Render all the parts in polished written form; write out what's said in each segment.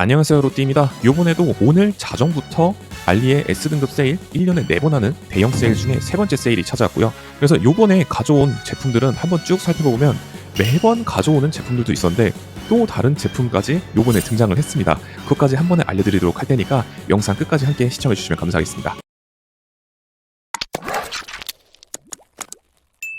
안녕하세요, 로띠입니다. 요번에도 오늘 자정부터 알리의 S등급 세일 1년에 4번 하는 대형 세일 중에 세 번째 세일이 찾아왔고요. 그래서 요번에 가져온 제품들은 한번 쭉 살펴보면 매번 가져오는 제품들도 있었는데 또 다른 제품까지 요번에 등장을 했습니다. 그것까지 한 번에 알려드리도록 할 테니까 영상 끝까지 함께 시청해주시면 감사하겠습니다.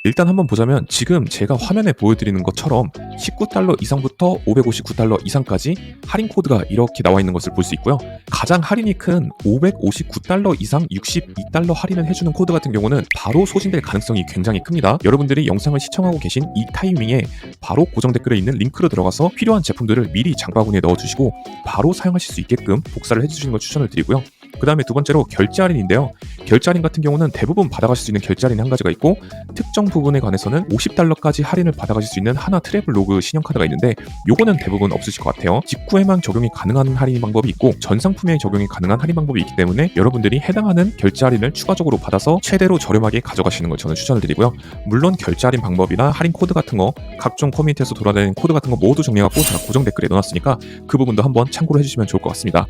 일단 한번 보자면 지금 제가 화면에 보여드리는 것처럼 $19 이상부터 $559 이상까지 할인 코드가 이렇게 나와 있는 것을 볼 수 있고요. 가장 할인이 큰 $559 이상 $62 할인을 해주는 코드 같은 경우는 바로 소진될 가능성이 굉장히 큽니다. 여러분들이 영상을 시청하고 계신 이 타이밍에 바로 고정 댓글에 있는 링크로 들어가서 필요한 제품들을 미리 장바구니에 넣어주시고 바로 사용하실 수 있게끔 복사를 해주시는 걸 추천을 드리고요. 그 다음에 두 번째로 결제 할인인데요. 결제 할인 같은 경우는 대부분 받아가실 수 있는 결제 할인이 한 가지가 있고 특정 부분에 관해서는 $50까지 할인을 받아가실 수 있는 하나 트래블 로그 신용카드가 있는데 요거는 대부분 없으실 것 같아요. 직구에만 적용이 가능한 할인 방법이 있고 전 상품에 적용이 가능한 할인 방법이 있기 때문에 여러분들이 해당하는 결제 할인을 추가적으로 받아서 최대로 저렴하게 가져가시는 걸 저는 추천을 드리고요. 물론 결제 할인 방법이나 할인 코드 같은 거 각종 커뮤니티에서 돌아다니는 코드 같은 거 모두 정리해갖고 제가 고정 댓글에 넣어놨으니까 그 부분도 한번 참고를 해주시면 좋을 것 같습니다.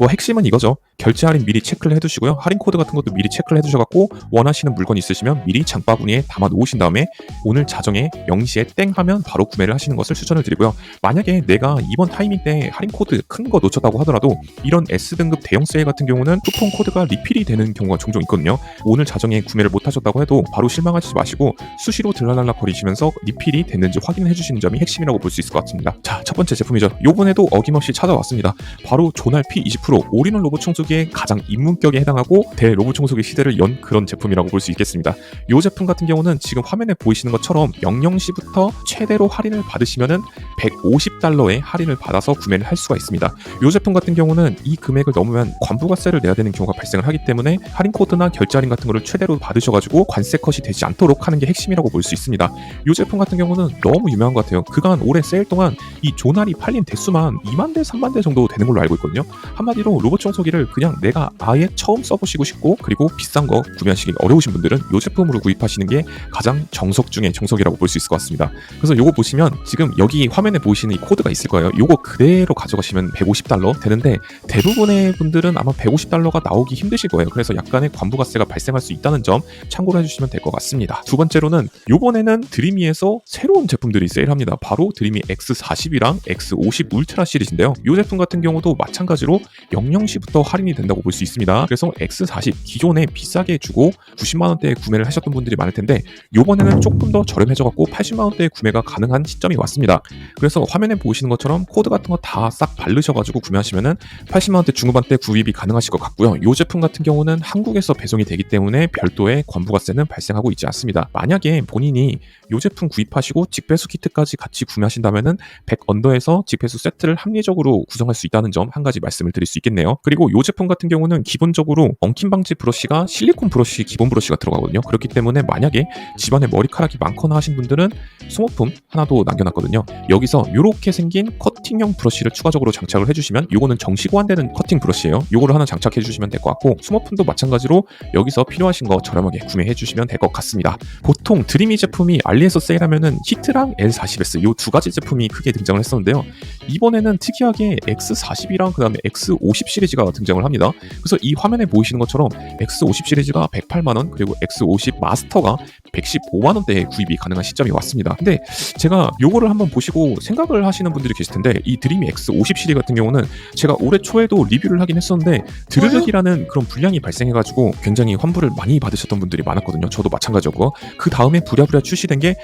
핵심은 이거죠. 결제 할인 미리 체크를 해두시고요. 할인 코드 같은 것도 미리 체크를 해두셔갖고 원하시는 물건 있으시면 미리 장바구니에 담아 놓으신 다음에 오늘 자정에 0시에 땡 하면 바로 구매를 하시는 것을 추천을 드리고요. 만약에 내가 이번 타이밍 때 할인 코드 큰 거 놓쳤다고 하더라도 이런 S등급 대형 세일 같은 경우는 쿠폰 코드가 리필이 되는 경우가 종종 있거든요. 오늘 자정에 구매를 못 하셨다고 해도 바로 실망하지 마시고 수시로 들락날락 거리시면서 리필이 됐는지 확인해 주시는 점이 핵심이라고 볼 수 있을 것 같습니다. 자, 첫 번째 제품이죠. 요번에도 어김없이 찾아왔습니다. 바로 조날 P20 올인원 로봇 청소기의 가장 입문격에 해당하고 대로봇 청소기 시대를 연 그런 제품이라고 볼 수 있겠습니다. 이 제품 같은 경우는 지금 화면에 보이시는 것처럼 00시부터 최대로 할인을 받으시면은 $150의 할인을 받아서 구매를 할 수가 있습니다. 이 제품 같은 경우는 이 금액을 넘으면 관부가세를 내야 되는 경우가 발생을 하기 때문에 할인 코드나 결제 할인 같은 거를 최대로 받으셔가지고 관세 컷이 되지 않도록 하는 게 핵심이라고 볼 수 있습니다. 이 제품 같은 경우는 너무 유명한 것 같아요. 그간 올해 세일 동안 이 조날이 팔린 대수만 2만 대, 3만 대 정도 되는 걸로 알고 있거든요. 한마디로 로봇 청소기를 그냥 내가 아예 처음 써보시고 싶고 그리고 비싼 거 구매하시기 어려우신 분들은 이 제품으로 구입하시는 게 가장 정석 중에 정석이라고 볼 수 있을 것 같습니다. 그래서 요거 보시면 지금 여기 화면에 보이시는 이 코드가 있을 거예요. 요거 그대로 가져가시면 $150 되는데 대부분의 분들은 아마 $150가 나오기 힘드실 거예요. 그래서 약간의 관부가세가 발생할 수 있다는 점 참고를 해주시면 될 것 같습니다. 두 번째로는 요번에는 드리미에서 새로운 제품들이 세일합니다. 바로 드리미 X40이랑 X50 울트라 시리즈인데요. 이 제품 같은 경우도 마찬가지로 00시부터 할인이 된다고 볼 수 있습니다. 그래서 X40 기존에 비싸게 주고 90만원대에 구매를 하셨던 분들이 많을 텐데 요번에는 조금 더 저렴해져갖고 80만원대에 구매가 가능한 시점이 왔습니다. 그래서 화면에 보이시는 것처럼 코드 같은 거 다 싹 바르셔가지고 구매하시면은 80만원대 중후반대 구입이 가능하실 것 같고요. 이 제품 같은 경우는 한국에서 배송이 되기 때문에 별도의 관부가세는 발생하고 있지 않습니다. 만약에 본인이 이 제품 구입하시고 직배수 키트까지 같이 구매하신다면은 100 언더에서 직배수 세트를 합리적으로 구성할 수 있다는 점 한 가지 말씀을 드릴 수 있겠네요. 그리고 이 제품 같은 경우는 기본적으로 엉킴 방지 브러쉬가 실리콘 브러쉬 기본 브러쉬가 들어가거든요. 그렇기 때문에 만약에 집안에 머리카락이 많거나 하신 분들은 소모품 하나도 남겨놨거든요. 여기서 이렇게 생긴 커팅형 브러쉬를 추가적으로 장착을 해주시면 이거는 정식 호환되는 커팅 브러쉬예요. 이거를 하나 장착해 주시면 될 것 같고 소모품도 마찬가지로 여기서 필요하신 거 저렴하게 구매해 주시면 될 것 같습니다. 보통 드리미 제품이 알리에서 세일하면은 히트랑 L40S 이 두 가지 제품이 크게 등장을 했었는데요. 이번에는 특이하게 X40이랑 그 다음에 X50 시리즈가 등장을 합니다. 그래서 이 화면에 보이시는 것처럼 X50 시리즈가 108만원 그리고 X50 마스터가 115만원대에 구입이 가능한 시점이 왔습니다. 근데 제가 요거를 한번 보시고 생각을 하시는 분들이 계실 텐데 이 드리미 X50 시리즈 같은 경우는 제가 올해 초에도 리뷰를 하긴 했었는데 드르륵이라는 그런 불량이 발생해가지고 굉장히 환불을 많이 받으셨던 분들이 많았거든요. 저도 마찬가지였고 그 다음에 부랴부랴 출시된 게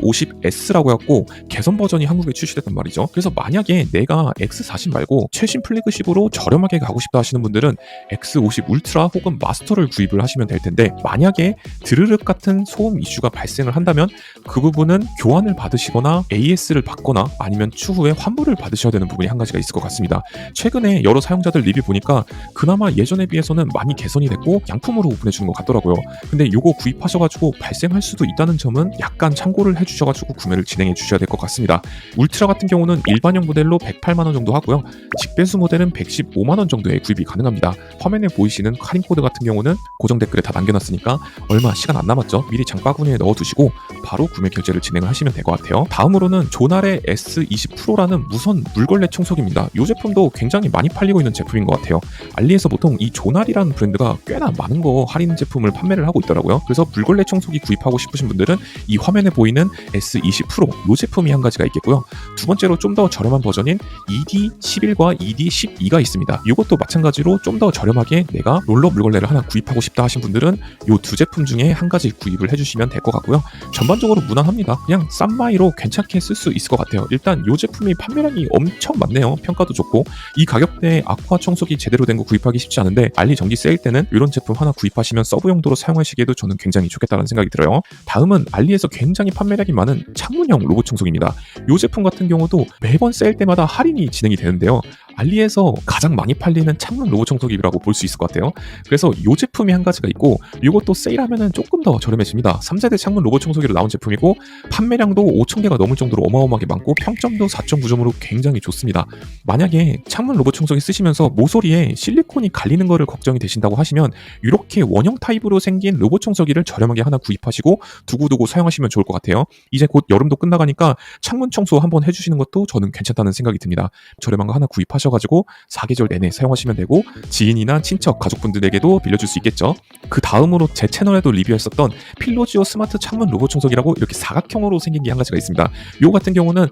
X50S라고 해갖고 개선 버전이 한국에 출시됐단 말이죠. 그래서 만약에 내가 X40 말고 최신 플래그십으로 저렴하게 가고 싶다 하시는 분들은 X50 울트라 혹은 마스터를 구입을 하시면 될 텐데 만약에 드르륵 같은 소음 이슈가 발생을 한다면 그 부분은 교환을 받으시거나 AS를 받거나 아니면 추후에 환불을 받으셔야 되는 부분이 한 가지가 있을 것 같습니다. 최근에 여러 사용자들 리뷰 보니까 그나마 예전에 비해서는 많이 개선이 됐고 양품으로 오픈해주는 것 같더라고요. 근데 요거 구입하셔가지고 발생할 수도 있다는 점은 약간 참고를 해주셔가지고 구매를 진행해 주셔야 될 것 같습니다. 울트라 같은 경우는 일반형 모델로 108만원 정도 하고요. 직배수 모델은 115 5만원 정도에 구입이 가능합니다. 화면에 보이시는 할인 코드 같은 경우는 고정 댓글에 다 남겨놨으니까 얼마 시간 안 남았죠. 미리 장바구니에 넣어두시고 바로 구매 결제를 진행을 하시면 될 것 같아요. 다음으로는 조날의 S20 프로라는 무선 물걸레 청소기입니다. 이 제품도 굉장히 많이 팔리고 있는 제품인 것 같아요. 알리에서 보통 이 조날이라는 브랜드가 꽤나 많은 거 할인 제품을 판매를 하고 있더라고요. 그래서 물걸레 청소기 구입하고 싶으신 분들은 이 화면에 보이는 S20 프로 이 제품이 한 가지가 있겠고요. 두 번째로 좀 더 저렴한 버전인 ED11과 ED12가 있습니다. 이것도 마찬가지로 좀 더 저렴하게 내가 롤러 물걸레를 하나 구입하고 싶다 하신 분들은 이 두 제품 중에 한 가지 구입을 해주시면 될 것 같고요. 전반적으로 무난합니다. 그냥 싼 마이로 괜찮게 쓸 수 있을 것 같아요. 일단 이 제품이 판매량이 엄청 많네요. 평가도 좋고 이 가격대에 아쿠아 청소기 제대로 된 거 구입하기 쉽지 않은데 알리 정기 세일 때는 이런 제품 하나 구입하시면 서브 용도로 사용하시기에도 저는 굉장히 좋겠다는 생각이 들어요. 다음은 알리에서 굉장히 판매량이 많은 창문형 로봇 청소기입니다. 이 제품 같은 경우도 매번 세일 때마다 할인이 진행이 되는데요. 알리에서 가장 많이 팔리는 창문 로봇 청소기라고 볼 수 있을 것 같아요. 그래서 이 제품이 한 가지가 있고 이것도 세일하면은 조금 더 저렴해집니다. 3세대 창문 로봇 청소기로 나온 제품이고 판매량도 5,000개가 넘을 정도로 어마어마하게 많고 평점도 4.9점으로 굉장히 좋습니다. 만약에 창문 로봇 청소기 쓰시면서 모서리에 실리콘이 갈리는 거를 걱정이 되신다고 하시면 이렇게 원형 타입으로 생긴 로봇 청소기를 저렴하게 하나 구입하시고 두고두고 사용하시면 좋을 것 같아요. 이제 곧 여름도 끝나가니까 창문 청소 한번 해주시는 것도 저는 괜찮다는 생각이 듭니다. 저렴한 거 하나 구입하셔가지고 4계절 내내 사용하시면 되고 지인이나 친척, 가족분들에게도 빌려줄 수 있겠죠. 그 다음으로 제 채널에도 리뷰했었던 필로지오 스마트 창문 로봇 청소기라고 이렇게 사각형으로 생긴 게 한 가지가 있습니다. 요 같은 경우는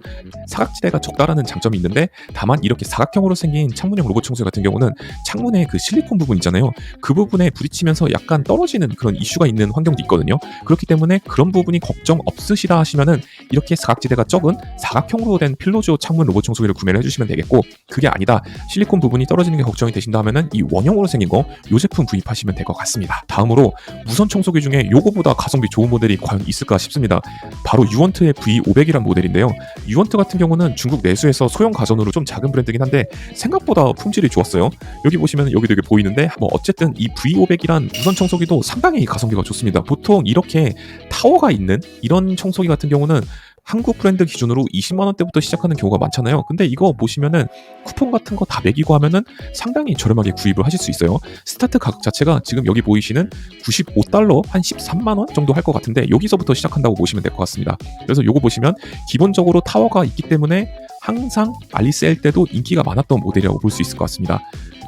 사각지대가 적다라는 장점이 있는데 다만 이렇게 사각형으로 생긴 창문형 로봇 청소기 같은 경우는 창문의 그 실리콘 부분 있잖아요. 그 부분에 부딪히면서 약간 떨어지는 그런 이슈가 있는 환경도 있거든요. 그렇기 때문에 그런 부분이 걱정 없으시다 하시면은 이렇게 사각지대가 적은 사각형으로 된 필로지오 창문 로봇 청소기를 구매를 해주시면 되겠고 그게 아니다 실리콘 부분이 떨어지는 게 걱정이 되신다 하면은 이 원형으로 생긴 거 요 제품 구입하시면 될 것 같습니다. 다음으로 무선 청소기 중에 요거보다 가성비 좋은 모델이 과연 있을까 싶습니다. 바로 유원트의 V500이란 모델인데요. 유원트 같은 경우는 중국 내수에서 소형 가전으로 좀 작은 브랜드긴 한데 생각보다 품질이 좋았어요. 여기 보시면 여기도 이게 보이는데 뭐 어쨌든 이 V500이란 무선 청소기도 상당히 가성비가 좋습니다. 보통 이렇게 타워가 있는 이런 청소기 같은 경우는 한국 브랜드 기준으로 20만원대부터 시작하는 경우가 많잖아요. 근데 이거 보시면은 쿠폰 같은 거 다 매기고 하면은 상당히 저렴하게 구입을 하실 수 있어요. 스타트 가격 자체가 지금 여기 보이시는 95달러 한 13만원 정도 할 것 같은데 여기서부터 시작한다고 보시면 될 것 같습니다. 그래서 요거 보시면 기본적으로 타워가 있기 때문에 항상 알리세일 때도 인기가 많았던 모델이라고 볼 수 있을 것 같습니다.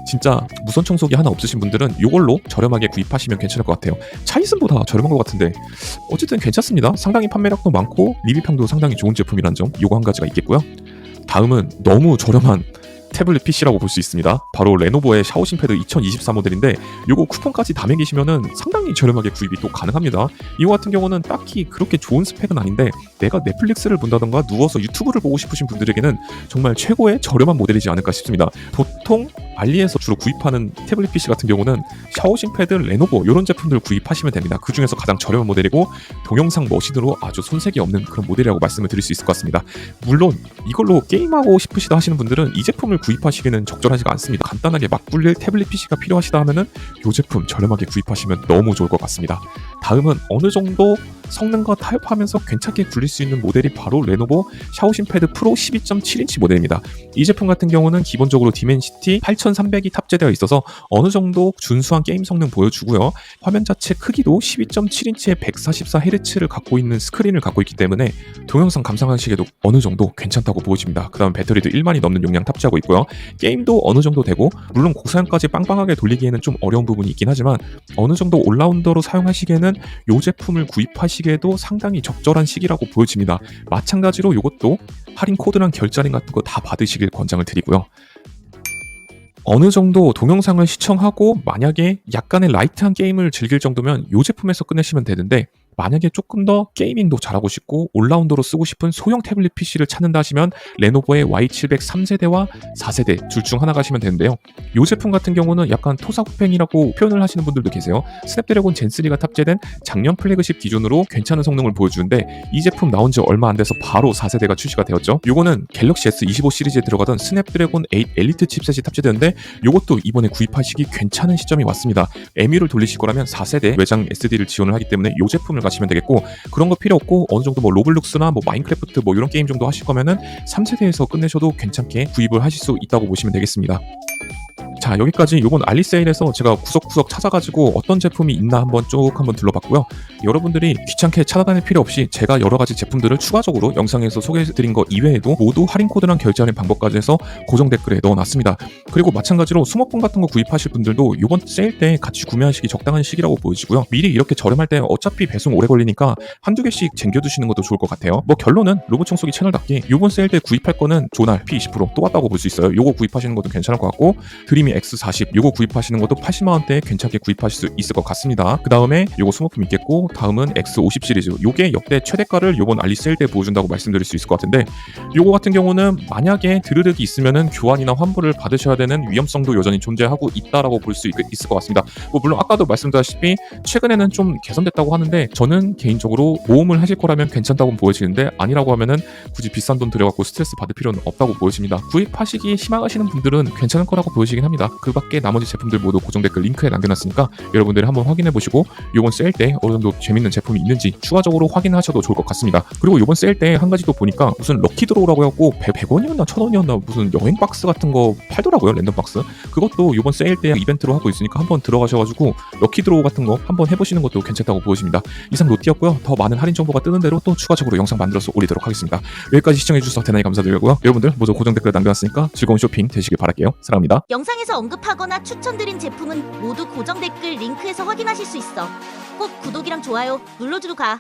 진짜 무선 청소기 하나 없으신 분들은 이걸로 저렴하게 구입하시면 괜찮을 것 같아요. 차이슨보다 저렴한 것 같은데 어쨌든 괜찮습니다. 상당히 판매량도 많고 리뷰평도 상당히 좋은 제품이란 점 요거 한 가지가 있겠고요. 다음은 너무 저렴한 태블릿 PC라고 볼 수 있습니다. 바로 레노버의 샤오신 패드 2024 모델인데 요거 쿠폰까지 다 매기시면은 상당히 저렴하게 구입이 또 가능합니다. 이거 같은 경우는 딱히 그렇게 좋은 스펙은 아닌데 내가 넷플릭스를 본다던가 누워서 유튜브를 보고 싶으신 분들에게는 정말 최고의 저렴한 모델이지 않을까 싶습니다. 보통 알리에서 주로 구입하는 태블릿 PC 같은 경우는 샤오신 패드, 레노버 이런 제품들 구입하시면 됩니다. 그 중에서 가장 저렴한 모델이고 동영상 머신으로 아주 손색이 없는 그런 모델이라고 말씀을 드릴 수 있을 것 같습니다. 물론 이걸로 게임하고 싶으시다 하시는 분들은 이 제품을 구입하시기는 적절하지가 않습니다. 간단하게 막 굴릴 태블릿 PC가 필요하시다 하면은 이 제품 저렴하게 구입하시면 너무 좋을 것 같습니다. 다음은 어느 정도 성능과 타협하면서 괜찮게 굴릴 수 있는 모델이 바로 레노버 샤오신 패드 프로 12.7인치 모델입니다. 이 제품 같은 경우는 기본적으로 디멘시티 8300이 탑재되어 있어서 어느 정도 준수한 게임 성능 보여주고요. 화면 자체 크기도 12.7인치의 144Hz를 갖고 있는 스크린을 갖고 있기 때문에 동영상 감상하시기에도 어느 정도 괜찮다고 보여집니다. 그 다음 배터리도 1만이 넘는 용량 탑재하고 있고요. 게임도 어느 정도 되고 물론 고사양까지 빵빵하게 돌리기에는 좀 어려운 부분이 있긴 하지만 어느 정도 올라운더로 사용하시기에는 이 제품을 구입하시기에도 상당히 적절한 시기라고 보여집니다. 마찬가지로 이것도 할인 코드랑 결제할인 같은 거 다 받으시길 권장을 드리고요. 어느 정도 동영상을 시청하고 만약에 약간의 라이트한 게임을 즐길 정도면 이 제품에서 끝내시면 되는데 만약에 조금 더 게이밍도 잘하고 싶고 올라운더로 쓰고 싶은 소형 태블릿 PC를 찾는다 하시면 레노버의 Y700 3세대와 4세대 둘 중 하나 가시면 되는데요. 이 제품 같은 경우는 약간 토사구팽이라고 표현을 하시는 분들도 계세요. 스냅드래곤 젠3가 탑재된 작년 플래그십 기준으로 괜찮은 성능을 보여주는데 이 제품 나온 지 얼마 안 돼서 바로 4세대가 출시가 되었죠. 요거는 갤럭시 S25 시리즈에 들어가던 스냅드래곤 8 엘리트 칩셋이 탑재되는데 요것도 이번에 구입하시기 괜찮은 시점이 왔습니다. MU를 돌리실 거라면 4세대 외장 SD를 지원을 하기 때문에 이 제품을 가시면 되겠고 그런 거 필요 없고 어느 정도 뭐 로블록스나 뭐 마인크래프트 뭐 이런 게임 정도 하실 거면은 3세대에서 끝내셔도 괜찮게 구입을 하실 수 있다고 보시면 되겠습니다. 자, 여기까지 이번 알리세일에서 제가 구석구석 찾아가지고 어떤 제품이 있나 한번 둘러봤고요. 여러분들이 귀찮게 찾아다닐 필요 없이 제가 여러 가지 제품들을 추가적으로 영상에서 소개해드린 거 이외에도 모두 할인 코드랑 결제 할인 방법까지 해서 고정 댓글에 넣어놨습니다. 그리고 마찬가지로 스마트폰 같은 거 구입하실 분들도 이번 세일 때 같이 구매하시기 적당한 시기라고 보여지고요. 미리 이렇게 저렴할 때 어차피 배송 오래 걸리니까 한두 개씩 쟁겨두시는 것도 좋을 것 같아요. 뭐 결론은 로봇 청소기 채널답게 이번 세일 때 구입할 거는 조날 P20% 또 왔다고 볼 수 있어요. 요거 구입하시는 것도 괜찮을 것 같고, 드림이 X40 요거 구입하시는 것도 80만원대에 괜찮게 구입하실 수 있을 것 같습니다. 그 다음에 요거 소모품 있겠고, 다음은 X50 시리즈, 요게 역대 최대가를 요번 알리 세일 때 보여준다고 말씀드릴 수 있을 것 같은데, 요거 같은 경우는 만약에 드르륵이 있으면은 교환이나 환불을 받으셔야 되는 위험성도 여전히 존재하고 있다라고 볼 수 있을 것 같습니다. 뭐 물론 아까도 말씀드렸다시피 최근에는 좀 개선됐다고 하는데, 저는 개인적으로 모험을 하실 거라면 괜찮다고 보여지는데, 아니라고 하면은 굳이 비싼 돈 들여갖고 스트레스 받을 필요는 없다고 보여집니다. 구입하시기 희망하시는 분들은 괜찮을 거라고 보여지긴 합니다. 그 밖에 나머지 제품들 모두 고정 댓글 링크에 남겨놨으니까 여러분들이 한번 확인해 보시고 요번 세일 때 어느 정도 재밌는 제품이 있는지 추가적으로 확인하셔도 좋을 것 같습니다. 그리고 요번 세일 때 한 가지 또 보니까 무슨 럭키드로우라고 해갖고 100원이었나 1000원이었나 무슨 여행 박스 같은 거 팔더라고요. 랜덤 박스. 그것도 요번 세일 때 이벤트로 하고 있으니까 한번 들어가셔가지고 럭키드로우 같은 거 한번 해보시는 것도 괜찮다고 보여집니다. 이상 로띠였고요. 더 많은 할인 정보가 뜨는 대로 또 추가적으로 영상 만들어서 올리도록 하겠습니다. 여기까지 시청해주셔서 대단히 감사드리고요. 여러분들 모두 고정 댓글 남겨놨으니까 즐거운 쇼핑 되시길 바랄게요. 사랑합니다. 영상에서 언급하거나 추천드린 제품은 모두 고정 댓글 링크에서 확인하실 수 있어. 꼭 구독이랑 좋아요 눌러주고 가.